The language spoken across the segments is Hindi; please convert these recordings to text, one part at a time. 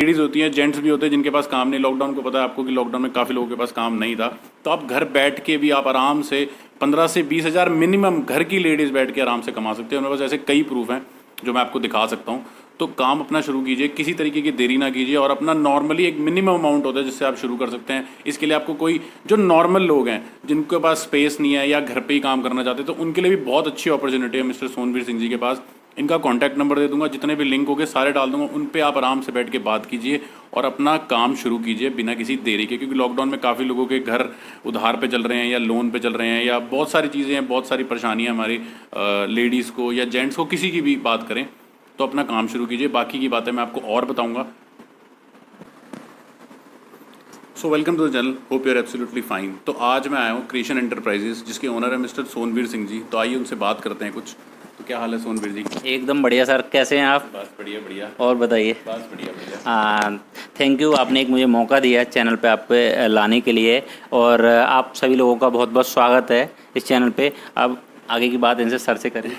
लेडीज़ होती हैं, जेंट्स भी होते हैं जिनके पास काम नहीं। लॉकडाउन को पता है आपको कि लॉकडाउन में काफ़ी लोगों के पास काम नहीं था, तो आप घर बैठ के भी आप आराम से 15 से 20 हज़ार मिनिमम घर की लेडीज़ बैठ के आराम से कमा सकते हैं। मेरे पास ऐसे कई प्रूफ हैं जो मैं आपको दिखा सकता हूँ। तो काम अपना शुरू कीजिए, किसी तरीके की देरी ना कीजिए, और अपना नॉर्मली एक मिनिमम अमाउंट होता है जिससे आप शुरू कर सकते हैं। इसके लिए आपको कोई जो नॉर्मल लोग हैं जिनके पास स्पेस नहीं है या घर पे ही काम करना चाहते हैं, तो उनके लिए भी बहुत अच्छी अपॉर्चुनिटी है मिस्टर सोनवीर सिंह जी के पास। इनका कॉन्टैक्ट नंबर दे दूंगा, जितने भी लिंक होंगे सारे डाल दूंगा, उन पे आप आराम से बैठ के बात कीजिए और अपना काम शुरू कीजिए बिना किसी देरी के। क्योंकि लॉकडाउन में काफ़ी लोगों के घर उधार पे चल रहे हैं या लोन पे चल रहे हैं, या बहुत सारी चीज़ें हैं, बहुत सारी परेशानियाँ हमारी लेडीज़ को या जेंट्स को, किसी की भी बात करें, तो अपना काम शुरू कीजिए। बाकी की बातें मैं आपको और बताऊंगा। So welcome to the channel, hope you are absolutely fine. तो आज मैं आया हूँ क्रिएशन एंटरप्राइजेस, जिसके ओनर है मिस्टर सोनवीर सिंह जी। तो आइए उनसे बात करते हैं कुछ। तो क्या हाल है सोनवीर जी? एकदम बढ़िया सर, कैसे हैं आप? बस बढ़िया बढ़िया। और बताइए। बस बढ़िया बढ़िया। थैंक यू, आपने एक मुझे मौका दिया चैनल पे आप पे लाने के लिए, और आप सभी लोगों का बहुत बहुत स्वागत है इस चैनल पे। अब आगे की बात इनसे सर से करें।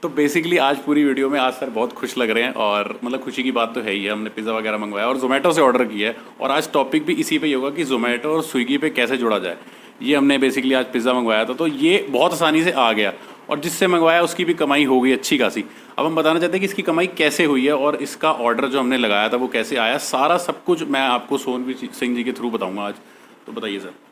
तो बेसिकली आज पूरी वीडियो में आज सर बहुत खुश लग रहे हैं, और मतलब खुशी की बात तो है ही है। हमने पिज़्ज़ा वगैरह मंगवाया और जोमेटो से ऑर्डर किया है, और आज टॉपिक भी इसी पे ही होगा कि जोमेटो और स्विगी पे कैसे जुड़ा जाए। ये हमने बेसिकली आज पिज़्ज़ा मंगवाया था, तो ये बहुत आसानी से आ गया, और जिससे मंगवाया उसकी भी कमाई हो गई अच्छी खासी। अब हम बताना चाहते हैं कि इसकी कमाई कैसे हुई है, और इसका ऑर्डर जो हमने लगाया था वो कैसे आया। सारा सब कुछ मैं आपको सोनवीर सिंह जी के थ्रू बताऊँगा आज। तो बताइए सर।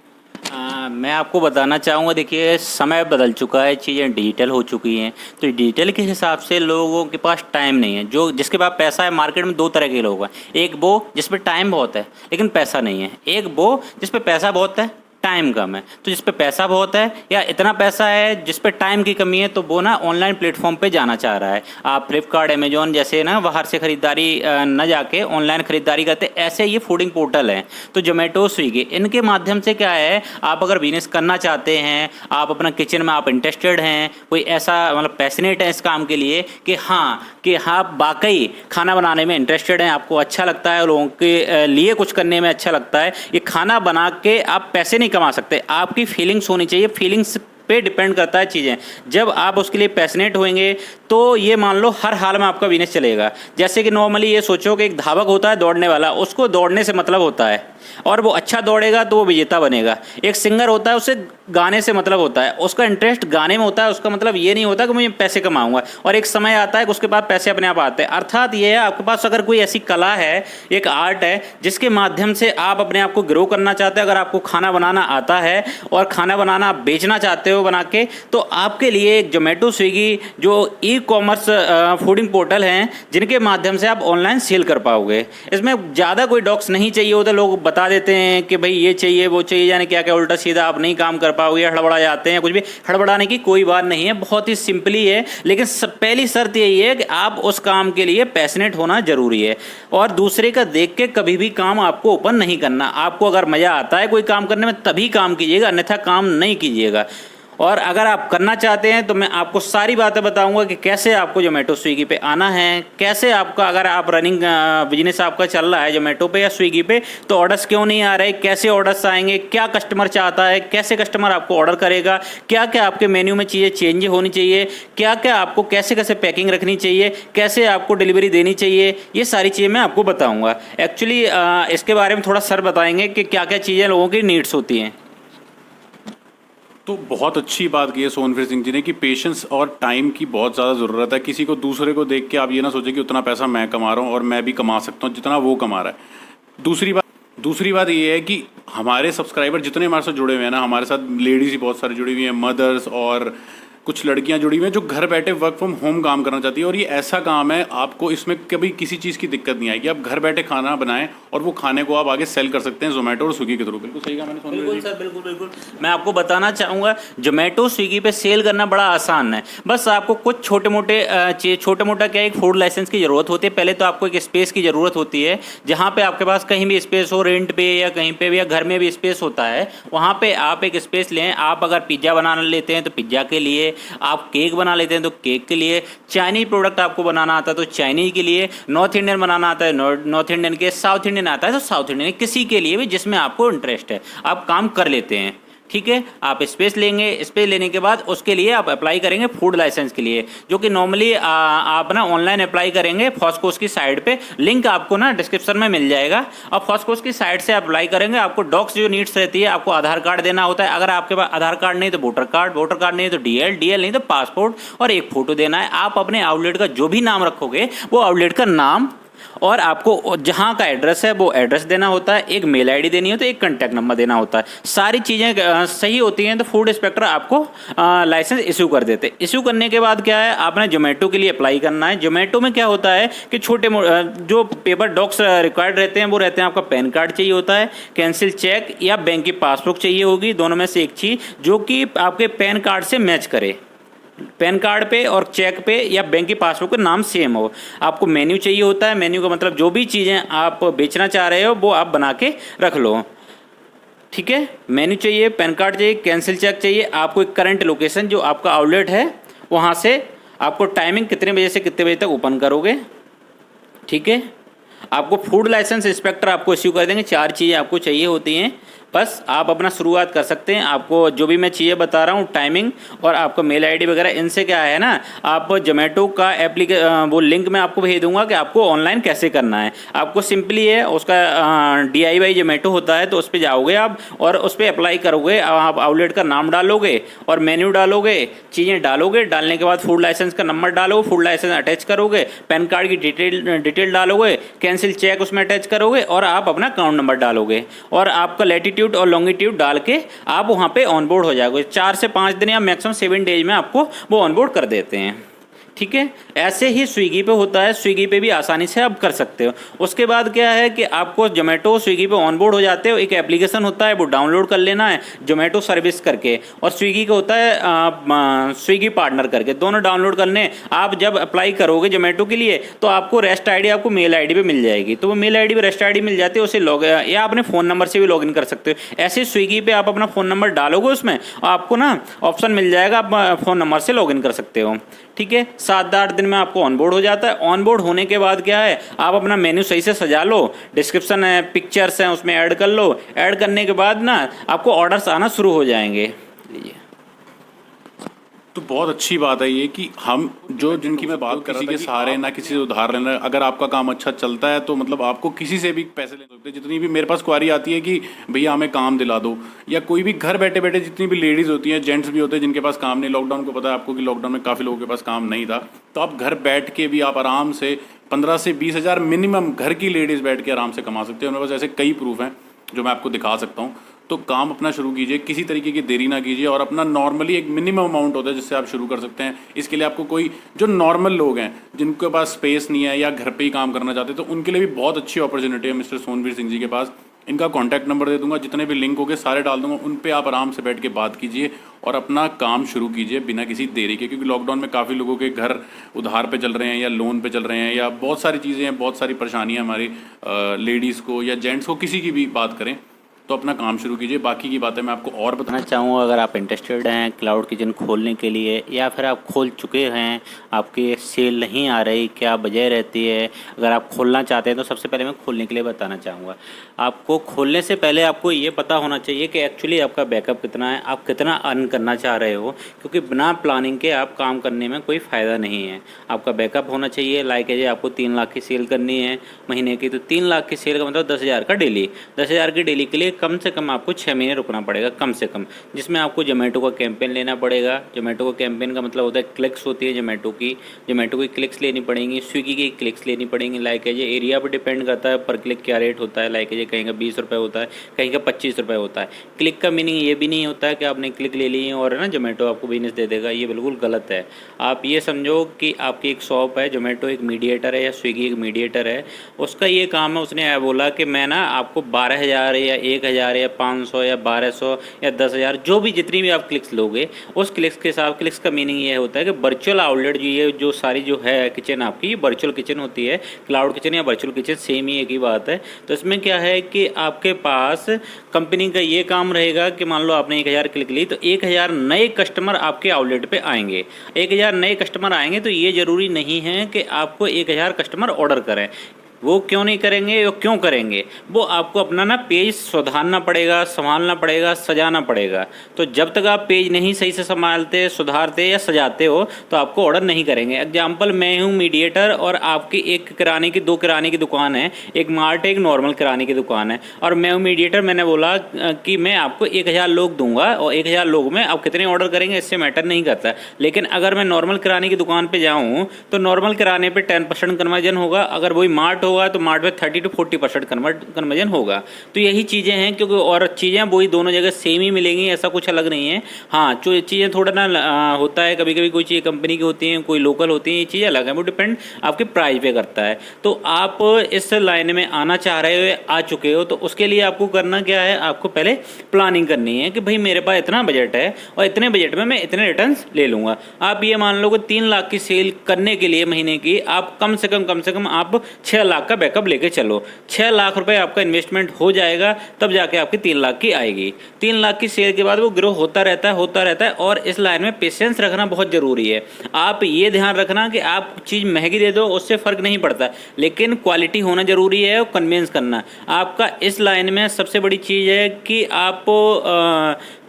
मैं आपको बताना चाहूँगा, देखिए समय बदल चुका है, चीज़ें डिजिटल हो चुकी हैं, तो डिजिटल के हिसाब से लोगों के पास टाइम नहीं है। जो जिसके पास पैसा है, मार्केट में दो तरह के लोग हैं। एक वो जिस पे टाइम बहुत है लेकिन पैसा नहीं है, एक वो जिस पे पैसा बहुत है टाइम कम है। तो जिस पे पैसा बहुत है या इतना पैसा है जिस पे टाइम की कमी है, तो वो ना ऑनलाइन प्लेटफॉर्म पे जाना चाह रहा है। आप फ्लिपकार्ट, अमेजोन जैसे ना बाहर से ख़रीदारी न जाके ऑनलाइन ख़रीदारी करते, ऐसे ये फूडिंग पोर्टल हैं। तो जोमेटो, स्विगी, इनके माध्यम से क्या है, आप अगर बिजनेस करना चाहते हैं, आप अपना किचन में आप इंटरेस्टेड हैं, कोई ऐसा मतलब पैशनेट है इस काम के लिए कि हाँ वाकई खाना बनाने में इंटरेस्टेड हैं, आपको अच्छा लगता है, लोगों के लिए कुछ करने में अच्छा लगता है, ये खाना बना के आप पैसे नहीं कमा सकते, आपकी फीलिंग्स होनी चाहिए। फीलिंग्स पे डिपेंड करता है चीज़ें। जब आप उसके लिए पैशनेट होंगे तो ये मान लो हर हाल में आपका बिजनेस चलेगा। जैसे कि नॉर्मली ये सोचो कि एक धावक होता है दौड़ने वाला, उसको दौड़ने से मतलब होता है और वो अच्छा दौड़ेगा तो वो विजेता बनेगा। एक सिंगर होता है, उसे गाने से मतलब होता है, उसका इंटरेस्ट गाने में होता है, उसका मतलब ये नहीं होता कि मुझे पैसे कमाऊंगा। और एक समय आता है कि उसके पास पैसे अपने आप आते हैं। अर्थात ये है, आपके पास अगर कोई ऐसी कला है, एक आर्ट है, जिसके माध्यम से आप अपने आप को ग्रो करना चाहते हैं, अगर आपको खाना बनाना आता है और खाना बनाना आप बेचना चाहते हो बना के, तो आपके लिए एक जोमेटो, स्विगी जो ई कॉमर्स फूडिंग पोर्टल हैं, जिनके माध्यम से आप ऑनलाइन सेल कर पाओगे। इसमें ज़्यादा कोई डॉक्स नहीं चाहिए होता। लोग बता देते हैं कि भाई ये चाहिए वो चाहिए, यानी क्या क्या उल्टा सीधा, आप नहीं काम कर पाओगे, हड़बड़ा जाते हैं। कुछ भी हड़बड़ाने की कोई बात नहीं है, बहुत ही सिंपली है। लेकिन पहली शर्त यही है कि आप उस काम के लिए पैशनेट होना जरूरी है, और दूसरे का देख के कभी भी काम आपको ओपन नहीं करना। आपको अगर मज़ा आता है कोई काम करने में तभी काम कीजिएगा, अन्यथा काम नहीं कीजिएगा। और अगर आप करना चाहते हैं तो मैं आपको सारी बातें बताऊंगा कि कैसे आपको जोमेटो, स्विगी पे आना है, कैसे आपका अगर आप रनिंग बिजनेस आपका चल रहा है जोमेटो पे या स्विगी पे, तो ऑर्डर्स क्यों नहीं आ रहे, कैसे ऑर्डर्स आएंगे, क्या कस्टमर चाहता है, कैसे कस्टमर आपको ऑर्डर करेगा, क्या क्या आपके मेन्यू में चीज़ें चेंज होनी चाहिए, क्या क्या आपको कैसे कैसे पैकिंग रखनी चाहिए, कैसे आपको डिलीवरी देनी चाहिए, ये सारी चीज़ें मैं आपको बताऊँगा। एक्चुअली इसके बारे में थोड़ा सर बताएंगे कि क्या क्या चीज़ें लोगों की नीड्स होती हैं। तो बहुत अच्छी बात की है सोनवीर सिंह जी ने कि पेशेंस और टाइम की बहुत ज़्यादा ज़रूरत है। किसी को दूसरे को देख के आप ये ना सोचें कि उतना पैसा मैं कमा रहा हूँ और मैं भी कमा सकता हूँ जितना वो कमा रहा है। दूसरी बात ये है कि हमारे सब्सक्राइबर जितने हमारे साथ जुड़े हुए हैं ना, हमारे साथ लेडीज़ ही बहुत सारी जुड़ी हुई हैं, मदर्स और कुछ लड़कियां जुड़ी हुई हैं जो घर बैठे वर्क फ्रॉम होम काम करना चाहती है। और ये ऐसा काम है, आपको इसमें कभी किसी चीज़ की दिक्कत नहीं आएगी। आप घर बैठे खाना बनाएं और वो खाने को आप आगे सेल कर सकते हैं जोमेटो और स्विगी के थ्रू। बिल्कुल सही कहा मैंने? बिल्कुल सर, बिल्कुल बिल्कुल। मैं आपको बताना चाहूँगा, जोमेटो, स्विगी पे सेल करना बड़ा आसान है। बस आपको कुछ छोटे मोटा क्या, एक फूड लाइसेंस की ज़रूरत होती है। पहले तो आपको एक स्पेस की ज़रूरत होती है, जहाँ पे आपके पास कहीं भी स्पेस हो, रेंट पे या कहीं पे भी, या घर में भी स्पेस होता है, वहाँ पे आप एक स्पेस लें। आप अगर पिज़्ज़ा बनाना लेते हैं तो पिज़्ज़ा के लिए, आप केक बना लेते हैं तो केक के लिए, चाइनीज प्रोडक्ट आपको बनाना आता है तो चाइनीज के लिए, नॉर्थ इंडियन बनाना आता है नॉर्थ इंडियन के, साउथ इंडियन आता है तो साउथ इंडियन, किसी के लिए भी जिसमें आपको इंटरेस्ट है आप काम कर लेते हैं। ठीक है। आप स्पेस लेंगे, स्पेस लेने के बाद उसके लिए आप अप्लाई करेंगे फूड लाइसेंस के लिए, जो कि नॉर्मली आप ना ऑनलाइन अप्लाई करेंगे फॉस्कोस की साइट पे, लिंक आपको ना डिस्क्रिप्शन में मिल जाएगा। और फॉस्कोस की साइट से अप्लाई करेंगे। आपको डॉक्स जो नीड्स रहती है, आपको आधार कार्ड देना होता है, अगर आपके पास आधार कार्ड नहीं तो वोटर कार्ड, वोटर कार्ड नहीं तो डीएल नहीं तो पासपोर्ट, और एक फोटो देना है। आप अपने आउटलेट का जो भी नाम रखोगे वो आउटलेट का नाम, और आपको जहाँ का एड्रेस है वो एड्रेस देना होता है, एक मेल आईडी देनी होती है, एक कॉन्टैक्ट नंबर देना होता है। सारी चीज़ें सही होती हैं तो फूड इंस्पेक्टर आपको लाइसेंस इशू कर देते हैं। इशू करने के बाद क्या है, आपने जोमेटो के लिए अप्लाई करना है। जोमेटो में क्या होता है कि छोटे जो पेपर डॉक्स रिक्वायर्ड रहते हैं वो रहते हैं, आपका पैन कार्ड चाहिए होता है, कैंसिल चेक या बैंक की पासबुक चाहिए होगी, दोनों में से एक चीज़ जो कि आपके पैन कार्ड से मैच करे। पैन कार्ड पे और चेक पे या बैंक की पासबुक पे नाम सेम हो। आपको मेन्यू चाहिए होता है, मेन्यू का मतलब जो भी चीज़ें आप बेचना चाह रहे हो वो आप बना के रख लो, ठीक है। मेन्यू चाहिए, पैन कार्ड चाहिए, कैंसिल चेक चाहिए, आपको एक करंट लोकेशन जो आपका आउटलेट है वहाँ से आपको टाइमिंग कितने बजे से कितने बजे तक ओपन करोगे, ठीक है। आपको फूड लाइसेंस इंस्पेक्टर आपको इश्यू कर देंगे। 4 चीज़ें आपको चाहिए होती हैं, बस आप अपना शुरुआत कर सकते हैं। आपको जो भी मैं चीज़ें बता रहा हूँ, टाइमिंग और आपको मेल आईडी वगैरह, इनसे क्या है ना, आप जोमेटो का वो लिंक मैं आपको भेज दूंगा कि आपको ऑनलाइन कैसे करना है। आपको सिंपली है उसका DIY जोमेटो होता है, तो उस पर जाओगे आप और उस पर अप्लाई करोगे। आप आउटलेट का नाम डालोगे और मेन्यू डालोगे, चीज़ें डालोगे, डालने के बाद फूड लाइसेंस का नंबर डालोगे, फूड लाइसेंस अटैच करोगे, पैन कार्ड की डिटेल डालोगे, कैंसिल चेक उसमें अटैच करोगे और आप अपना अकाउंट नंबर डालोगे और आपका लैटिट्यूड और लॉन्गिट्यूड डाल के आप वहाँ पे ऑनबोर्ड हो जाओगे। 4 से 5 दिन या मैक्सिमम 7 डेज में आपको वो ऑनबोर्ड कर देते हैं, ठीक है। ऐसे ही स्विगी पे होता है, स्विगी पे भी आसानी से आप कर सकते हो। उसके बाद क्या है कि आपको जोमेटो स्विगी पे ऑनबोर्ड हो जाते हो, एक एप्लीकेशन होता है वो डाउनलोड कर लेना है, जोमेटो सर्विस करके, और स्विगी का होता है स्विगी पार्टनर करके, दोनों डाउनलोड करने। आप जब अप्लाई करोगे जोमेटो के लिए तो आपको रेस्ट आईडी आपको मेल आईडी पे मिल जाएगी, तो वो मेल आईडी पे रेस्ट आईडी मिल जाती है, उसे या अपने फ़ोन नंबर से भी लॉगिन कर सकते हो। ऐसे स्विगी पे आप अपना फ़ोन नंबर डालोगे, उसमें आपको ना ऑप्शन मिल जाएगा, आप फ़ोन नंबर से लॉगिन कर सकते हो, ठीक है। 7-8 दिन में आपको ऑनबोर्ड हो जाता है। ऑनबोर्ड होने के बाद क्या है, आप अपना मेन्यू सही से सजा लो, डिस्क्रिप्शन है, पिक्चर्स हैं, उसमें ऐड कर लो। ऐड करने के बाद ना आपको ऑर्डर्स आना शुरू हो जाएंगे। लीजिए, तो बहुत अच्छी बात है ये कि हम जो जिनकी मैं बात कर रहा था, किसी के सहारे ना किसी से उधार लेना। अगर आपका काम अच्छा चलता है तो मतलब आपको किसी से भी पैसे ले सकते हैं। जितनी भी मेरे पास क्वारी आती है कि भैया हमें काम दिला दो, या कोई भी घर बैठे बैठे जितनी भी लेडीज़ होती हैं, जेंट्स भी होते हैं जिनके पास काम नहीं, लॉकडाउन को पता है आपको कि लॉकडाउन में काफ़ी लोगों के पास काम नहीं था, तो आप घर बैठ के भी आप आराम से 15 से 20 हज़ार मिनिमम घर की लेडीज़ बैठ के आराम से कमा सकते हैं। मेरे पास ऐसे कई प्रूफ हैं जो मैं आपको दिखा सकता हूँ। तो काम अपना शुरू कीजिए, किसी तरीके की देरी ना कीजिए, और अपना नॉर्मली एक मिनिमम अमाउंट होता है जिससे आप शुरू कर सकते हैं। इसके लिए आपको कोई जो नॉर्मल लोग हैं जिनके पास स्पेस नहीं है या घर पे ही काम करना चाहते हैं, तो उनके लिए भी बहुत अच्छी अपॉर्चुनिटी है मिस्टर सोनवीर सिंह जी के पास। इनका कॉन्टैक्ट नंबर दे दूंगा, जितने भी लिंक होंगे सारे डाल दूंगा, उन पे आप आराम से बैठ के बात कीजिए और अपना काम शुरू कीजिए बिना किसी देरी के। क्योंकि लॉकडाउन में काफ़ी लोगों के घर उधार पे चल रहे हैं या लोन पे चल रहे हैं, या बहुत सारी चीज़ें हैं, बहुत सारी परेशानियाँ हमारी लेडीज़ को या जेंट्स को, किसी की भी बात करें, तो अपना काम शुरू कीजिए। बाकी की बातें मैं आपको और बताना चाहूँगा, अगर आप इंटरेस्टेड हैं क्लाउड किचन खोलने के लिए, या फिर आप खोल चुके हैं, आपके सेल नहीं आ रही, क्या वजह रहती है, अगर आप खोलना चाहते हैं, तो सबसे पहले मैं खोलने के लिए बताना चाहूँगा। आपको खोलने से पहले आपको ये पता होना चाहिए कि एक्चुअली आपका बैकअप कितना है, आप कितना अर्न करना चाह रहे हो, क्योंकि बिना प्लानिंग के आप काम करने में कोई फ़ायदा नहीं है। आपका बैकअप होना चाहिए। लाइक है आपको 3 लाख की सेल करनी है महीने की, तो 3 लाख की सेल का मतलब 10,000 का डेली। 10,000 की डेली के लिए कम से कम आपको 6 महीने रुकना पड़ेगा, कम से कम, जिसमें आपको जोमेटो का कैंपेन लेना पड़ेगा। जोमेटो का कैंपेन का मतलब होता है क्लिक्स होती है जोमेटो की क्लिक्स लेनी पड़ेंगी, स्विगी की क्लिक्स लेनी पड़ेंगी। लाइक है एरिया पर डिपेंड करता है पर क्लिक क्या रेट होता है। लाइक है कहीं का 20 रुपये होता है, कहीं का 25 रुपये होता है। क्लिक का मीनिंग ये भी नहीं होता है कि आपने क्लिक ले ली और है ना जोमेटो आपको बिजनेस दे देगा, ये बिल्कुल गलत है। आप ये समझो कि आपकी एक शॉप है, जोमेटो एक मीडिएटर है या स्विगी एक मीडिएटर है, उसका ये काम है, उसने बोला कि मैं ना आपको 12,000 या 1,000 या 500 या 1200 या 10,000 जो भी जितनी भी आप क्लिक्स लोगे, उस क्लिक्स के साथ, क्लिक्स का मीनिंग ये होता है कि वर्चुअल आउटलेट जो सारी जो है किचन आपकी, ये वर्चुअल किचन होती है। क्लाउड किचन या वर्चुअल किचन सेम ही एक ही बात है। तो इसमें क्या है कि आपके पास कंपनी का ये काम रहेगा कि मान लो आपने 1,000 क्लिक ली, तो 1,000 नए कस्टमर आपके आउटलेट पे आएंगे। 1,000 नए कस्टमर आएंगे तो ये ज़रूरी नहीं है कि आपको 1,000 कस्टमर ऑर्डर करें। वो क्यों नहीं करेंगे, वो क्यों करेंगे? वो आपको अपना ना पेज सुधारना पड़ेगा, संभालना पड़ेगा, सजाना पड़ेगा। तो जब तक आप पेज नहीं सही से संभालते, सुधारते या सजाते हो तो आपको ऑर्डर नहीं करेंगे। एग्जाम्पल, मैं हूँ मीडिएटर और आपकी एक किराने की, 2 किराने की दुकान है, एक मार्ट है, एक नॉर्मल किराने की दुकान है, और मैं हूँ मीडिएटर। मैंने बोला कि मैं आपको 1000 लोग दूंगा और 1000 लोग में आप कितने ऑर्डर करेंगे इससे मैटर नहीं करता। लेकिन अगर मैं नॉर्मल किराने की दुकान पे जाऊँ तो नॉर्मल किराने पे 10% कन्वर्जन होगा, अगर वही मार्ट होगा तो मार्ट में 30 to 40% कन्वर्जन होगा। तो यही चीज़ें हैं, क्योंकि और चीज़ें वही दोनों जगह सेम ही मिलेंगी, ऐसा कुछ अलग नहीं है। हाँ, जो चीज़ें थोड़ा ना होता है, कभी कभी कोई चीज़ कंपनी की होती हैं, कोई लोकल होती हैं, ये चीज़ अलग है, वो डिपेंड आपके प्राइस पे करता है। तो आप इस लाइन में आना चाह रहे हो, आ चुके हो, तो उसके लिए आपको करना क्या है, आपको पहले प्लानिंग करनी है कि भाई मेरे पास इतना बजट है और इतने बजट में मैं इतने रिटर्न्स ले लूँगा। आप ये मान लो कि 3 लाख की सेल करने के लिए महीने की आप कम से कम आप 6 लाख का बैकअप लेके चलो। 6 लाख रुपए आपका इन्वेस्टमेंट हो जाएगा, तब जाके आपकी 3 लाख की आएगी। 3 लाख की सेल के बाद वो ग्रो होता रहता है। और इस लाइन में पेशेंस रखना बहुत ज़रूरी है। आप ये ध्यान रखना कि आप चीज़ महंगी दे दो, उससे फ़र्क नहीं पड़ता, लेकिन क्वालिटी होना ज़रूरी है और कन्विंस करना। आपका इस लाइन में सबसे बड़ी चीज़ है कि आप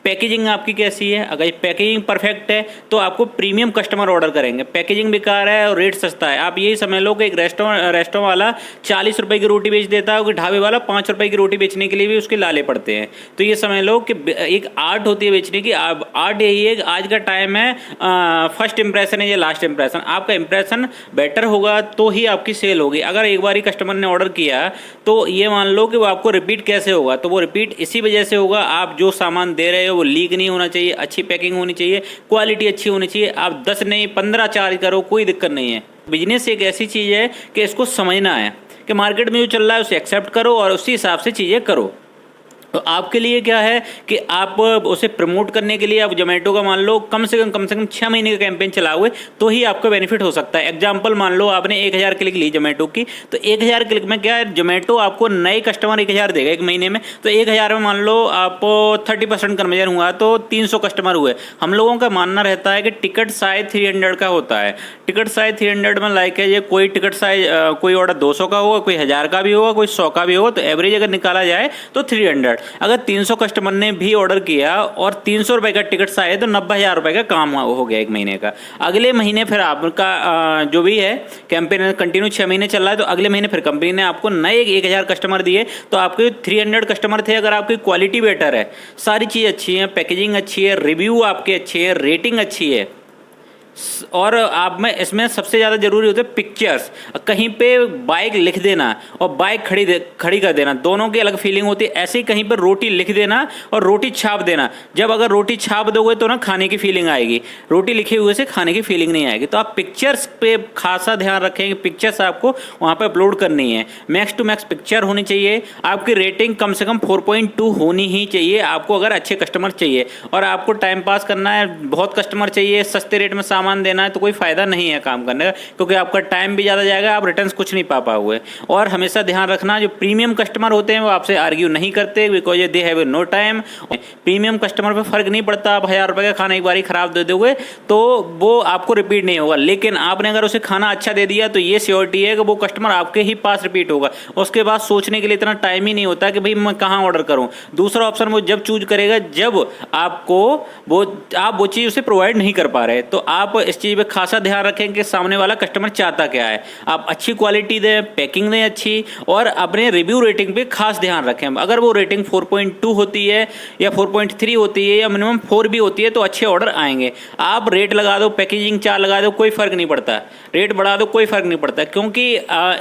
पैकेजिंग आपकी कैसी है। अगर पैकेजिंग परफेक्ट है तो आपको प्रीमियम कस्टमर ऑर्डर करेंगे। पैकेजिंग बेकार है और रेट सस्ता है, आप यही समझ लो कि एक रेस्टोरेंट वाला 40 रुपए की रोटी बेच देता है, कोई ढाबे वाला 5 रुपए की रोटी बेचने के लिए भी उसके लाले पड़ते हैं। तो ये समझ लो कि एक आर्ट होती है बेचने की। आर्ट यही है कि आज का टाइम है, फर्स्ट इंप्रेशन है या लास्ट इंप्रेशन। आपका इंप्रेशन बेटर होगा तो ही आपकी सेल होगी। अगर एक बार ही कस्टमर ने ऑर्डर किया तो ये मान लो कि वो आपको रिपीट कैसे होगा, तो वो रिपीट इसी वजह से होगा, आप जो सामान दे रहे हो वो लीक नहीं होना चाहिए, अच्छी पैकिंग होनी चाहिए, क्वालिटी अच्छी होनी चाहिए। आप 10 नहीं 15 चार्ज करो, कोई दिक्कत नहीं है। बिजनेस एक ऐसी चीज़ है कि इसको समझना है कि मार्केट में जो चल रहा है उसे एक्सेप्ट करो और उसी हिसाब से चीज़ें करो। तो आपके लिए क्या है कि आप उसे प्रमोट करने के लिए आप जोमेटो का मान लो कम से कम 6 महीने का कैंपेन चलाओगे तो ही आपको बेनिफिट हो सकता है। एग्जांपल मान लो आपने 1000 क्लिक ली जोमेटो की, तो 1000 क्लिक में क्या है, जोमेटो आपको नए कस्टमर 1000 देगा एक महीने में। तो 1000 में मान लो आप 30% कन्वर्जन हुआ तो 300 कस्टमर हुए। हम लोगों का मानना रहता है कि टिकट साइज 300 का होता है। टिकट साइज 300 में लाइक है, ये कोई टिकट साइज कोई ऑर्डर 200 का होगा, कोई 1000 का भी होगा, कोई 100 का भी होगा, तो एवरेज अगर निकाला जाए तो 300। अगर 300 कस्टमर ने भी ऑर्डर किया और 300 रुपए का टिकट साइज, तो 90,000 रुपए का काम हो गया एक महीने का। अगले महीने फिर आपका जो भी है कैंपेन कंटिन्यू 6 महीने चल रहा है, तो अगले महीने फिर कंपनी ने आपको नए 1000 कस्टमर दिए, तो आपके 300 कस्टमर थे। अगर आपकी क्वालिटी बेटर है, सारी चीज़ अच्छी है, पैकेजिंग अच्छी है, रिव्यू आपके अच्छे हैं, रेटिंग अच्छी है, और आप में इसमें सबसे ज़्यादा ज़रूरी होते हैं पिक्चर्स। कहीं पे बाइक लिख देना और बाइक खड़ी कर देना, दोनों की अलग फीलिंग होती है। ऐसे ही कहीं पर रोटी लिख देना और रोटी छाप देना। जब अगर रोटी छाप दोगे तो ना खाने की फीलिंग आएगी, रोटी लिखे हुए से खाने की फीलिंग नहीं आएगी। तो आप पिक्चर्स पे खासा ध्यान रखेंगे, पिक्चर्स आपको वहाँ पर अपलोड करनी है। मैक्स टू मैक्स पिक्चर होनी चाहिए। आपकी रेटिंग कम से कम 4.2 होनी ही चाहिए आपको, अगर अच्छे कस्टमर चाहिए। और आपको टाइम पास करना है, बहुत कस्टमर चाहिए, सस्ते रेट में सामान देना है, तो कोई फायदा नहीं है काम करने का, क्योंकि आपका टाइम भी ज़्यादा जाएगा, आप रिटर्न्स कुछ नहीं पा पाओगे। और हमेशा ध्यान रखना, जो प्रीमियम कस्टमर होते हैं वो आपसे आर्ग्यू नहीं करते, because they have no time. Premium customer पे फर्क नहीं पड़ता, आप 1000 रुपये का खाना एक बार ही खराब दे दोगे तो वो आपको रिपीट नहीं होगा। लेकिन आपने अगर उसे खाना अच्छा दे दिया तो ये श्योरिटी है कि वो कस्टमर आपके ही पास रिपीट होगा। उसके बाद सोचने के लिए इतना टाइम ही नहीं होता कि भाई मैं कहाँ ऑर्डर करूँ। दूसरा ऑप्शन वो जब चूज करेगा जब आपको आप वो चीज़ उसे प्रोवाइड नहीं कर पा रहे। तो आप इस चीज़ पे खासा ध्यान रखें कि सामने वाला कस्टमर चाहता क्या है। आप अच्छी क्वालिटी दें, पैकिंग दें अच्छी, और अपने रिव्यू रेटिंग पे खास ध्यान रखें। अगर वो रेटिंग 4.2 होती है या 4.3 होती है या मिनिमम 4 भी होती है तो अच्छे ऑर्डर आएंगे। आप रेट लगा दो, पैकेजिंग चार्ज लगा दो, कोई फ़र्क नहीं पड़ता, रेट बढ़ा दो, कोई फ़र्क नहीं पड़ता, क्योंकि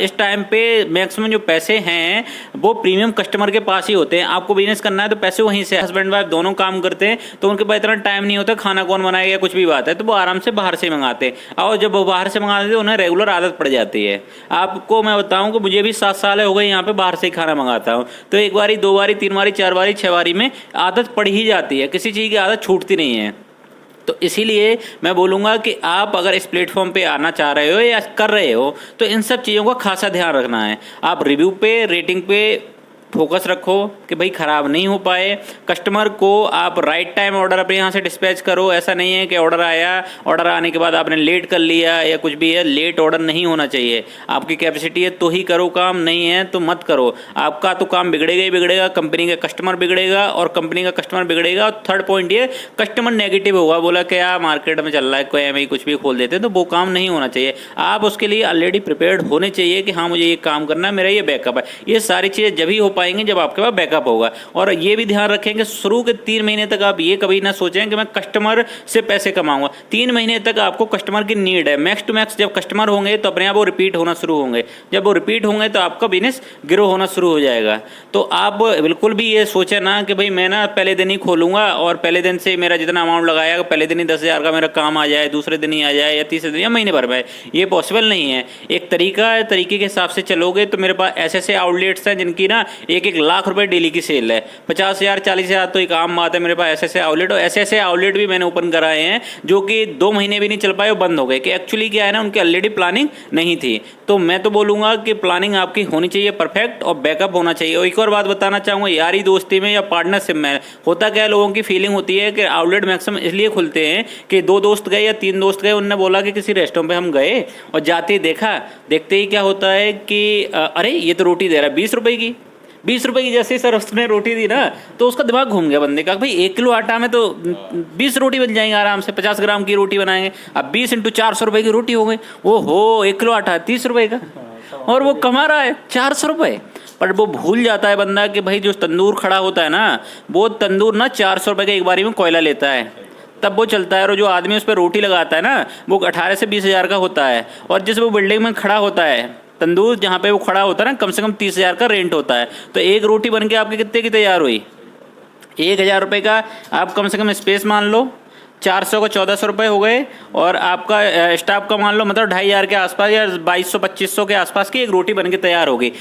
इस टाइम पे मैक्सिमम जो पैसे हैं वो प्रीमियम कस्टमर के पास ही होते हैं। आपको बिजनेस करना है तो पैसे वहीं से, हस्बैंड वाइफ दोनों काम करते हैं तो उनके पास इतना टाइम नहीं होता, खाना कौन बनाएगा कुछ भी बात है, तो वो आराम से बाहर से मंगाते हैं। और जब वो बाहर से मंगाते हैं उन्हें रेगुलर आदत पड़ जाती है। आपको मैं बताऊं कि मुझे भी 7 साल हो गए यहाँ पे बाहर से ही खाना मंगाता हूँ, तो एक बारी, 2 बारी, 3 बारी, 4 बारी, 6 बारी में आदत पड़ ही जाती है, किसी चीज़ की आदत छूटती नहीं है। तो इसीलिए मैं बोलूँगा कि आप अगर इस प्लेटफॉर्म पे आना चाह रहे हो या कर रहे हो तो इन सब चीज़ों का खासा ध्यान रखना है। आप रिव्यू पे, रेटिंग पे फोकस रखो कि भाई ख़राब नहीं हो पाए। कस्टमर को आप राइट टाइम ऑर्डर अपने यहाँ से डिस्पैच करो। ऐसा नहीं है कि ऑर्डर आया, ऑर्डर आने के बाद आपने लेट कर लिया या कुछ भी है। लेट ऑर्डर नहीं होना चाहिए। आपकी कैपेसिटी है तो ही करो काम, नहीं है तो मत करो। आपका तो काम बिगड़ेगा ही बिगड़ेगा, कंपनी का कस्टमर बिगड़ेगा और कंपनी का कस्टमर बिगड़ेगा। और थर्ड पॉइंट ये, कस्टमर नेगेटिव होगा, बोला क्या मार्केट में चल रहा है, कोई हमें कुछ भी खोल देते हैं, तो वो काम नहीं होना चाहिए। आप उसके लिए ऑलरेडी प्रिपेयर्ड होने चाहिए कि हाँ मुझे ये काम करना है, मेरा ये बैकअप है। ये सारी चीज़ें जब ही हो पाएंगी जब आपके पास बैकअप होगा। और ये भी ध्यान रखें कि शुरू के 3 महीने तक आप ये कभी ना सोचें कि मैं कस्टमर से पैसे कमाऊंगा। 3 महीने तक आपको कस्टमर की नीड है। मैक्स टू मैक्स जब कस्टमर होंगे तो अपने आप वो रिपीट होना शुरू होंगे। जब वो रिपीट होंगे तो आपका बिजनेस ग्रो होना शुरू हो जाएगा। तो आप बिल्कुल भी ये सोचें ना कि भाई मैं ना पहले दिन ही खोलूंगा और पहले दिन से मेरा जितना अमाउंट लगाया पहले दिन ही 10,000 का मेरा काम आ जाए, दूसरे दिन ही आ जाए या तीसरे दिन या महीने भर में। ये पॉसिबल नहीं है। एक तरीका है, तरीके के हिसाब से चलोगे तो मेरे पास ऐसे आउटलेट्स हैं जिनकी ना 1-1 लाख रुपए डेली की सेल है। 50,000 40,000 तो एक आम बात है। मेरे पास ऐसे आउटलेट, और ऐसे आउटलेट भी मैंने ओपन कराए हैं जो कि 2 महीने भी नहीं चल पाए और बंद हो गए। कि एक्चुअली क्या है ना, उनकी ऑलरेडी प्लानिंग नहीं थी। तो मैं तो बोलूँगा कि प्लानिंग आपकी होनी चाहिए परफेक्ट और बैकअप होना चाहिए। और एक और बात बताना चाहूँगा, यारी दोस्ती में या पार्टनरशिप में होता क्या है, लोगों की फीलिंग होती है कि आउटलेट मैक्सिमम इसलिए खुलते हैं कि 2 दोस्त गए या 3 दोस्त गए, उनने बोला कि किसी रेस्टोरेंट पे हम गए और जाते ही देखते ही क्या होता है कि अरे ये तो रोटी दे रहा है 20 रुपए की। 20 रुपए की जैसे ही सर उसने रोटी दी ना तो उसका दिमाग घूम गया बंदे का। भाई 1 किलो आटा में तो 20 रोटी बन जाएंगे आराम से। 50 ग्राम की रोटी बनाएंगे, अब 20 × 400 रुपए की रोटी हो गई। ओहो, 1 किलो आटा 30 रुपए का और वो कमा रहा है 400 रुपए। पर वो भूल जाता है बंदा कि भाई जो तंदूर खड़ा होता है ना, वो तंदूर ना 400 रुपए का एक बारी में कोयला लेता है, तब वो चलता है। और जो आदमी उस पर रोटी लगाता है ना, वो 18 से 20,000 का होता है। और जिस वो बिल्डिंग में खड़ा होता है तंदूर, जहाँ पे वो खड़ा होता है ना, कम से कम 30,000 का रेंट होता है। तो एक रोटी बन के आपके कितने की तैयार हुई? 1,000 रुपये का आप कम से कम स्पेस मान लो, 400 को 1,400 रुपये हो गए। और आपका स्टाफ का मान लो मतलब 2,500 के आसपास या 2,200-2,500 के आसपास की एक रोटी बन के तैयार होगी।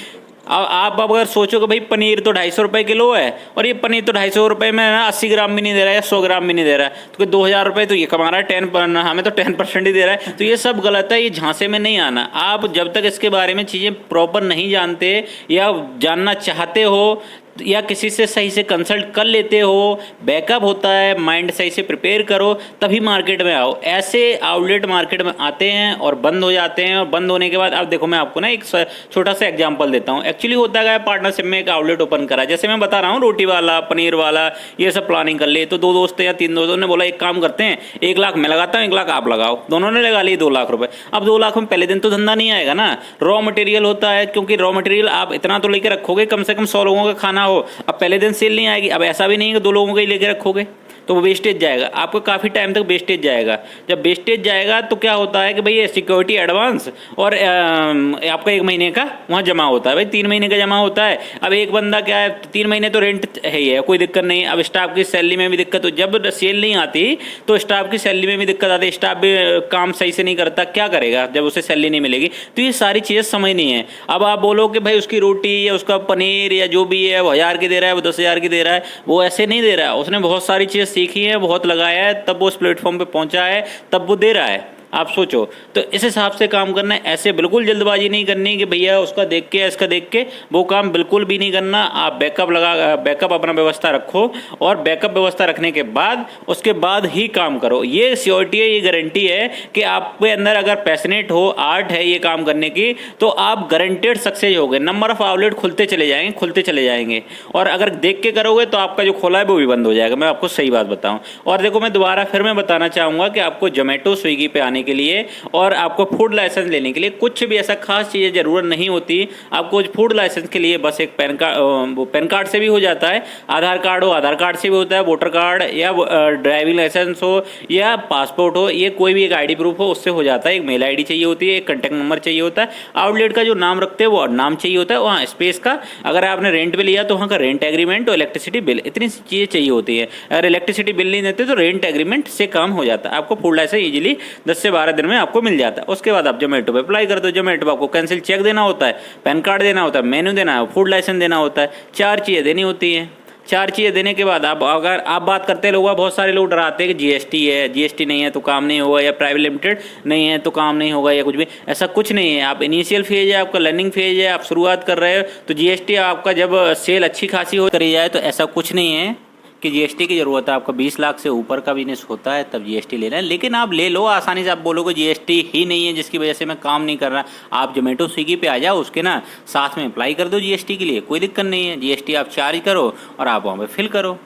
अब आप अगर सोचो कि भाई पनीर तो 250 रुपये किलो है और ये पनीर तो 250 रुपये में ना 80 ग्राम भी नहीं दे रहा है या 100 ग्राम भी नहीं दे रहा है, तो 2,000 रुपये तो ये कमा रहा है, हमें तो 10% ही दे रहा है। तो ये सब गलत है। ये झांसे में नहीं आना। आप जब तक इसके बारे में चीज़ें प्रॉपर नहीं जानते या जानना चाहते हो या किसी से सही से कंसल्ट कर लेते हो, बैकअप होता है, माइंड सही से प्रिपेयर करो, तभी मार्केट में आओ। ऐसे आउटलेट मार्केट में आते हैं और बंद हो जाते हैं। और बंद होने के बाद अब देखो, मैं आपको ना एक छोटा सा एग्जांपल देता हूँ। एक्चुअली होता है पार्टनरशिप में एक आउटलेट ओपन करा, जैसे मैं बता रहा हूँ, रोटी वाला, पनीर वाला, ये सब प्लानिंग कर लिए। तो 2 दोस्त या 3 दोस्तों ने बोला एक काम करते हैं, 1 लाख मैं लगाता हूँ, 1 लाख आप लगाओ। दोनों ने लगा लिए 2 लाख रुपये। अब 2 लाख में पहले दिन तो धंधा नहीं आएगा ना। रॉ मटेरियल होता है, क्योंकि रॉ मटेरियल आप इतना तो लेकर रखोगे, कम से कम 100 लोगों का खाना हो। अब पहले दिन सेल नहीं आएगी। अब ऐसा भी नहीं है कि 2 लोगों का ही लेके रखोगे, तो वो वेस्टेज जाएगा, आपको काफ़ी टाइम तक वेस्टेज जाएगा। जब वेस्टेज जाएगा तो क्या होता है कि भाई ये सिक्योरिटी एडवांस और आपका 1 महीने का वहाँ जमा होता है। भाई 3 महीने का जमा होता है। अब एक बंदा क्या है, 3 महीने तो रेंट है ही है, कोई दिक्कत नहीं। अब स्टाफ की सैलरी में भी दिक्कत हो, जब सेल नहीं आती तो स्टाफ की सैलरी में भी दिक्कत आती है। स्टाफ भी काम सही से नहीं करता, क्या करेगा जब उसे सैलरी नहीं मिलेगी? तो ये सारी चीज़ें समझनी है। अब आप बोलो कि भाई उसकी रोटी या उसका पनीर या जो भी है वो 1,000 की दे रहा है, वो 10,000 की दे रहा है, वो ऐसे नहीं दे रहा है। उसने बहुत सारी चीज़ें सीखी है, बहुत लगाया है, तब वो उस प्लेटफॉर्म पे पहुंचा है, तब वो दे रहा है। आप सोचो, तो इस हिसाब से काम करना है। ऐसे बिल्कुल जल्दबाजी नहीं करनी कि भैया उसका देख के इसका देख के, वो काम बिल्कुल भी नहीं करना। आप बैकअप अपना व्यवस्था रखो और बैकअप व्यवस्था रखने के बाद उसके बाद ही काम करो। ये श्योरिटी है, ये गारंटी है कि आपके अंदर अगर पैशनेट हो, आर्ट है ये काम करने की, तो आप गारंटेड सक्सेस होगे। नंबर ऑफ आउटलेट खुलते चले जाएंगे। और अगर देख के करोगे तो आपका जो खोला है वो भी बंद हो जाएगा। मैं आपको सही बात बताऊं। और देखो, मैं दोबारा फिर मैं बताना चाहूँगा कि आपको जोमेटो स्विगी पे आने के लिए और आपको फूड लाइसेंस लेने के लिए कुछ भी ऐसा खास चीज़ें जरूरत नहीं होती। आपको फूड लाइसेंस के लिए बस एक पैन कार्ड से भी हो जाता है, आधार कार्ड हो आधार कार्ड से भी होता है, वोटर कार्ड या ड्राइविंग लाइसेंस हो या पासपोर्ट हो, ये कोई भी एक आईडी प्रूफ हो, उससे हो जाता है। एक मेल आईडी चाहिए होती है, एक कॉन्टैक्ट नंबर चाहिए होता है, आउटलेट का जो नाम रखते हैं वो नाम चाहिए होता है, वहाँ स्पेस का, अगर आपने रेंट पे लिया तो वहाँ का रेंट एग्रीमेंट और इलेक्ट्रिसिटी बिल, इतनी चीज़ें चाहिए होती है। अगर इलेक्ट्रिसिटी बिल नहीं देते तो रेंट एग्रीमेंट से काम हो जाता है। आपको फूड लाइसेंस ईजिली 10 से 12 दिन में आपको मिल जाता है। उसके बाद आप जोमेटो पे अप्लाई कर दो। जोमेटो पे आपको कैंसिल चेक देना होता है, पैन कार्ड देना होता है, मेन्यू देना है, फूड लाइसेंस देना होता है, 4 चीज़ें देनी होती हैं। 4 चीज़ें देने के बाद आप अगर आप बात करते हैं, लोग बहुत सारे लोग डराते हैं कि जीएसटी है, जीएसटी नहीं है तो काम नहीं होगा, या प्राइवेट लिमिटेड नहीं है तो काम नहीं होगा, या कुछ भी। ऐसा कुछ नहीं है। आप इनिशियल फेज है, आपका लर्निंग फेज है, आप शुरुआत कर रहे हो, तो जीएसटी आपका जब सेल अच्छी खासी हो करी जाए तो ऐसा कुछ नहीं है कि जीएसटी की ज़रूरत है। आपका 20 लाख से ऊपर का बिजनेस होता है तब जीएसटी लेना है, लेकिन आप ले लो आसानी से। आप बोलोगे जीएसटी ही नहीं है जिसकी वजह से मैं काम नहीं कर रहा, आप जोमेटो स्विगी पे आ जाओ, उसके ना साथ में अप्लाई कर दो जीएसटी के लिए, कोई दिक्कत नहीं है। जीएसटी आप चार्ज करो और आप वहाँ पे फिल करो।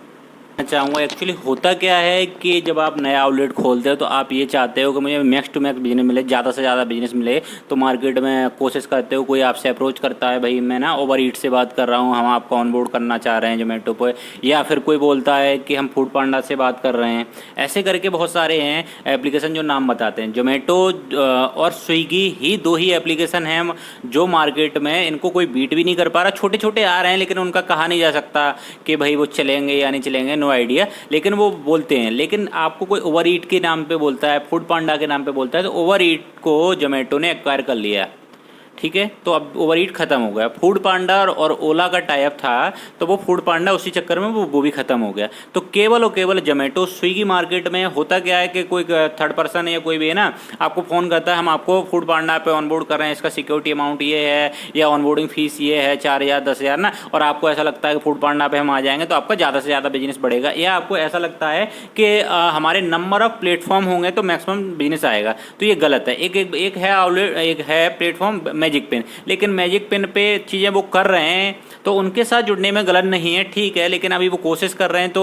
मैं चाहूँगा एक्चुअली होता क्या है कि जब आप नया आउटलेट खोलते हो तो आप ये चाहते हो कि मुझे मैक्स टू मैक्स बिजनेस मिले, ज़्यादा से ज़्यादा बिजनेस मिले, तो मार्केट में कोशिश करते हो। कोई आपसे अप्रोच करता है, भाई मैं ना ओवर ईट से बात कर रहा हूँ, हम आपको ऑनबोर्ड करना चाह रहे हैं जोमेटो पे, या फिर कोई बोलता है कि हम फूड पांडा से बात कर रहे हैं। ऐसे करके बहुत सारे हैं एप्लीकेशन जो नाम बताते हैं। जोमेटो और स्विगी ही 2 ही एप्लीकेशन हैं जो मार्केट में इनको कोई बीट भी नहीं कर पा रहा। छोटे छोटे आ रहे हैं लेकिन उनका कहा नहीं जा सकता कि भाई वो चलेंगे या नहीं चलेंगे, नो आइडिया, लेकिन वो बोलते हैं। लेकिन आपको कोई ओवर ईट के नाम पे बोलता है, फूड पांडा के नाम पे बोलता है, तो ओवर ईट को जोमेटो ने एक्वायर कर लिया, ठीक है। तो अब ओवर ईट खत्म हो गया। फूड पांडा और ओला का टाइप था, तो वो फूड पांडा उसी चक्कर में वो भी खत्म हो गया। तो केवल और केवल जोमेटो स्विगी मार्केट में होता क्या है कि कोई थर्ड पर्सन या कोई भी है ना, आपको फ़ोन करता है, हम आपको फूड पांडा पे ऑनबोर्ड कर रहे हैं, इसका सिक्योरिटी अमाउंट ये है या ऑनबोर्डिंग फीस ये है 4,000 10,000 ना, और आपको ऐसा लगता है कि फूड पांडा पे हम आ जाएंगे तो आपका ज़्यादा से ज़्यादा बिजनेस बढ़ेगा, या आपको ऐसा लगता है कि हमारे नंबर ऑफ प्लेटफॉर्म होंगे तो मैक्सिमम बिजनेस आएगा। तो ये गलत है। एक है आउटलेट, एक है प्लेटफॉर्म मैजिक पेन, लेकिन मैजिक पेन पे चीज़ें वो कर रहे हैं तो उनके साथ जुड़ने में गलत नहीं है, ठीक है, लेकिन अभी वो कोशिश कर रहे हैं तो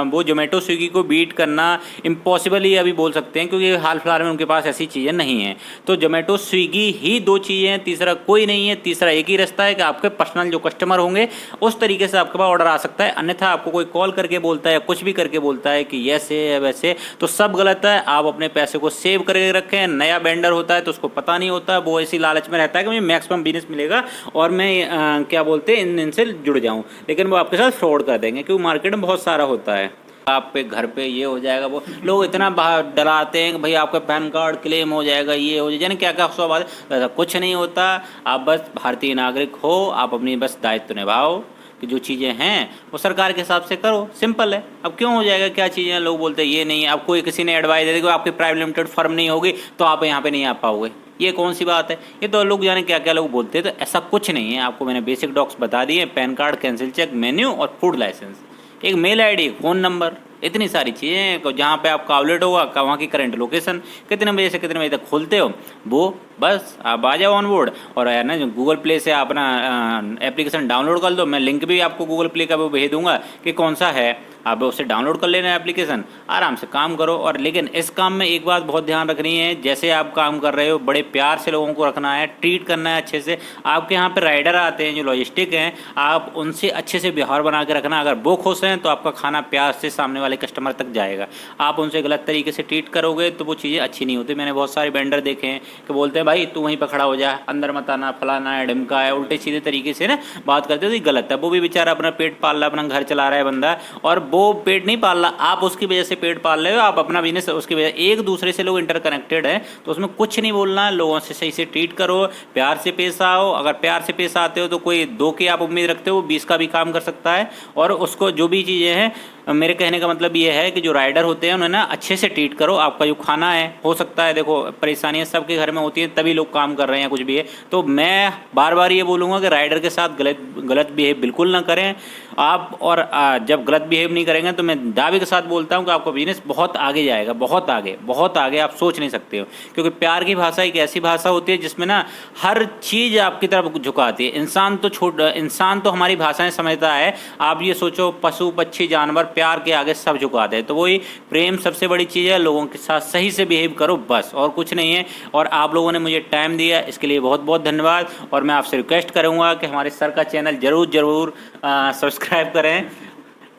वो जोमेटो स्विगी को बीट करना इम्पॉसिबल ही अभी बोल सकते हैं, क्योंकि हाल फिलहाल में उनके पास ऐसी चीज़ें नहीं हैं। तो जोमेटो स्विगी ही 2 चीज़ें हैं, तीसरा कोई नहीं है। तीसरा एक ही रास्ता है कि आपके पर्सनल जो कस्टमर होंगे उस तरीके से आपके पास ऑर्डर आ सकता है, अन्यथा आपको कोई कॉल करके बोलता है, कुछ भी करके बोलता है कि ऐसे है वैसे, तो सब गलत है। आप अपने पैसे को सेव करके रखें। नया वेंडर होता है तो उसको पता नहीं होता, वो इसी लालच में रहता है कि मुझे मैक्सिमम बिजनेस मिलेगा और मैं क्या बोलते हैं इनसे जुड़ जाऊं, लेकिन वो आपके साथ फ्रॉड कर देंगे, क्योंकि मार्केट में बहुत सारा होता है। आप पे घर पे ये हो जाएगा, वो लोग इतना डराते हैं कि भाई आपका पैन कार्ड क्लेम हो जाएगा, ये हो जाएगा, क्या क्या सब बात है। ऐसा कुछ नहीं होता। आप बस भारतीय नागरिक हो, आप अपनी बस दायित्व निभाओ कि जो चीज़ें हैं वो सरकार के हिसाब से करो, सिंपल है। अब क्यों हो जाएगा, क्या चीज़ें लोग बोलते हैं ये नहीं है। अब कोई किसी ने एडवाइस दे दी कि आपकी प्राइवेट लिमिटेड फर्म नहीं होगी तो आप यहाँ पे नहीं आ पाओगे, ये कौन सी बात है। ये तो लोग जाने क्या क्या लोग बोलते हैं, तो ऐसा कुछ नहीं है। आपको मैंने बेसिक डॉक्स बता दिए, pan card, cancel cheque, menu और फूड लाइसेंस, एक मेल आईडी, फ़ोन नंबर, इतनी सारी चीज़ें। जहाँ पे आपका आउटलेट होगा, वहाँ की करंट लोकेशन, कितने बजे से कितने बजे तक खोलते हो, वो बस आप आ जाओ ऑन बोर्ड। और है ना, गूगल प्ले से अपना एप्लीकेशन डाउनलोड कर दो। मैं लिंक भी आपको गूगल प्ले का वो भेज दूंगा कि कौन सा है, आप उससे डाउनलोड कर लेना एप्लीकेशन, आराम से काम करो। और लेकिन इस काम में एक बात बहुत ध्यान रखनी है, जैसे आप काम कर रहे हो बड़े प्यार से लोगों को रखना है, ट्रीट करना है अच्छे से। आपके यहाँ पे राइडर आते हैं जो लॉजिस्टिक हैं, आप उनसे अच्छे से व्यवहार बना के रखना। अगर वो खुश हैं तो आपका खाना प्यार से सामने वाले कस्टमर तक जाएगा। आप उनसे गलत तरीके से ट्रीट करोगे तो वो चीज़ें अच्छी नहीं होती। मैंने बहुत सारे वेंडर देखे हैं कि बोलते हैं भाई तू वहीं पर खड़ा हो जा, अंदर मत आना, फलाना है, ढिमका है, उल्टे सीधे तरीके से ना बात करते हो, तो ये गलत है। वो भी बेचारा अपना पेट पाल रहा है, अपना घर चला रहा है बंदा, और वो पेट नहीं पाल रहा, आप उसकी वजह से पेट पाल रहे हो, आप अपना बिजनेस उसकी वजह। एक दूसरे से लोग इंटरकनेक्टेड हैं, तो उसमें कुछ नहीं बोलना, लोगों से सही से ट्रीट करो, प्यार से पेश आओ। अगर प्यार से पेश आते हो तो कोई 2 की आप उम्मीद रखते हो, 20 का भी काम कर सकता है। और उसको जो भी चीज़ें हैं, मेरे कहने का मतलब ये है कि जो राइडर होते हैं उन्हें ना अच्छे से ट्रीट करो। आपका जो खाना है, हो सकता है देखो परेशानियां सबके घर में होती हैं, तभी लोग काम कर रहे हैं, कुछ भी है। तो मैं बार बार ये बोलूँगा कि राइडर के साथ गलत बिहेव बिल्कुल ना करें आप। और जब गलत बिहेव नहीं करेंगे तो मैं दावे के साथ बोलता हूँ कि आपका बिजनेस बहुत आगे जाएगा, बहुत आगे, बहुत आगे, आप सोच नहीं सकते हो। क्योंकि प्यार की भाषा एक ऐसी भाषा होती है जिसमें ना हर चीज़ आपकी तरफ झुकाती है। इंसान तो हमारी भाषाएं समझता है। आप ये सोचो, पशु पक्षी जानवर प्यार के आगे सब झुका दे, तो वही प्रेम सबसे बड़ी चीज़ है। लोगों के साथ सही से बिहेव करो, बस, और कुछ नहीं है। और आप लोगों ने मुझे टाइम दिया, इसके लिए बहुत बहुत धन्यवाद। और मैं आपसे रिक्वेस्ट करूंगा कि हमारे सर का चैनल जरूर सब्सक्राइब करें,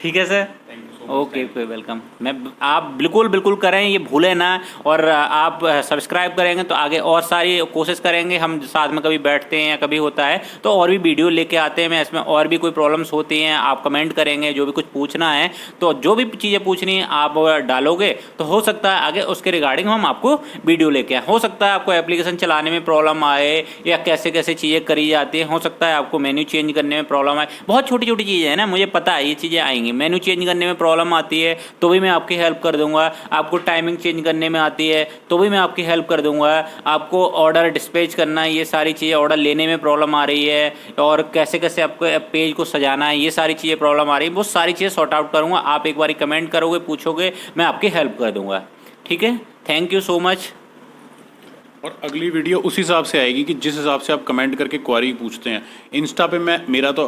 ठीक है सर। Okay okay welcome. मैं आप बिल्कुल बिल्कुल करें, ये भूलें ना। और आप सब्सक्राइब करेंगे तो आगे और सारी कोशिश करेंगे। हम साथ में कभी बैठते हैं या कभी होता है तो और भी वीडियो लेके आते हैं। मैं इसमें और भी कोई प्रॉब्लम्स होती हैं आप कमेंट करेंगे, जो भी कुछ पूछना है तो जो भी चीज़ें पूछनी है आप डालोगे तो हो सकता है आगे उसके रिगार्डिंग हम आपको वीडियो लेके आए। हो सकता है आपको एप्लीकेशन चलाने में प्रॉब्लम आए या कैसे कैसे चीज़ें करी जाती है। हो सकता है आपको मेन्यू चेंज करने में प्रॉब्लम आए। बहुत छोटी छोटी चीज़ें हैं ना, मुझे पता है ये चीज़ें आएंगी। मेन्यू चेंज करने में प्रॉब्लम आती है तो भी मैं आपकी हेल्प कर दूंगा। आपको टाइमिंग चेंज करने में आती है तो भी मैं आपकी हेल्प कर दूंगा। आपको ऑर्डर डिस्पैच करना है, ये सारी चीज़ें, ऑर्डर लेने में प्रॉब्लम आ रही है और कैसे कैसे आपको पेज को सजाना है, ये सारी चीज़ें प्रॉब्लम आ रही है, वो सारी चीज़ें सॉर्ट आउट करूँगा। आप एक बार कमेंट करोगे, पूछोगे, मैं आपकी हेल्प कर दूंगा। ठीक है, थैंक यू सो मच। और अगली वीडियो उस हिसाब से आएगी कि जिस हिसाब से आप कमेंट करके क्वारी पूछते हैं। इंस्टा पे मेरा तो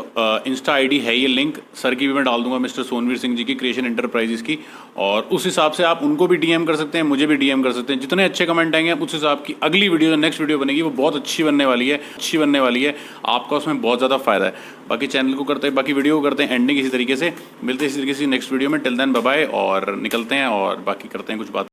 इंस्टा आईडी है, ये लिंक सर की भी मैं डाल दूंगा, मिस्टर सोनवीर सिंह जी की, क्रिएशन एंटरप्राइजेस की। और उस हिसाब से आप उनको भी डीएम कर सकते हैं, मुझे भी डीएम कर सकते हैं। जितने अच्छे कमेंट आएंगे उस हिसाब की अगली वीडियो, जो नेक्स्ट वीडियो बनेगी वो बहुत अच्छी बनने वाली है, आपका उसमें बहुत ज़्यादा फायदा है। बाकी चैनल को करते हैं, बाकी वीडियो को करते हैं एंडिंग इसी तरीके से। मिलते हैं इसी तरीके से नेक्स्ट वीडियो में। टिल देन बाय बाय, और निकलते हैं और बाकी करते हैं कुछ बात।